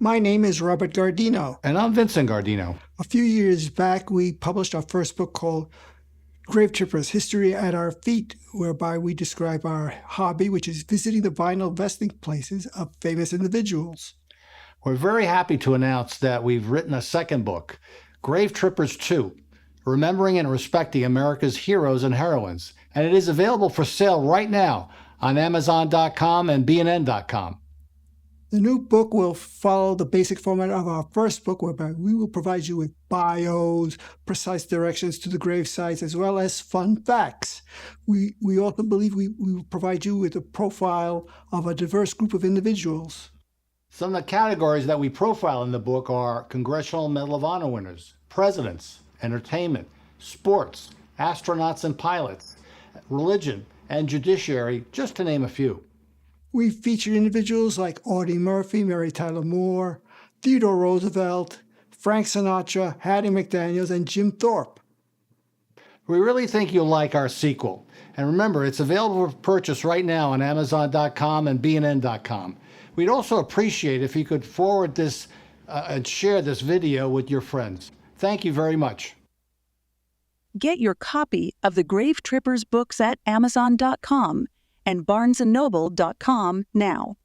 My name is Robert Gardino. And I'm Vincent Gardino. A few years back, we published our first book called Gravetrippers, History at Our Feet, whereby we describe our hobby, which is visiting the vinyl resting places of famous individuals. We're very happy to announce that we've written a second book, Gravetrippers 2, Remembering and Respecting America's Heroes and Heroines, and it is available for sale right now on Amazon.com and BNN.com. The new book will follow the basic format of our first book, whereby we will provide you with bios, precise directions to the grave sites, as well as fun facts. We also believe we will provide you with a profile of a diverse group of individuals. Some of the categories that we profile in the book are Congressional Medal of Honor winners, presidents, entertainment, sports, astronauts and pilots, religion, and judiciary, just to name a few. We feature individuals like Audie Murphy, Mary Tyler Moore, Theodore Roosevelt, Frank Sinatra, Hattie McDaniels, and Jim Thorpe. We really think you'll like our sequel. And remember, it's available for purchase right now on Amazon.com and BNN.com. We'd also appreciate if you could forward this and share this video with your friends. Thank you very much. Get your copy of the Gravetrippers books at Amazon.com and BarnesandNoble.com now.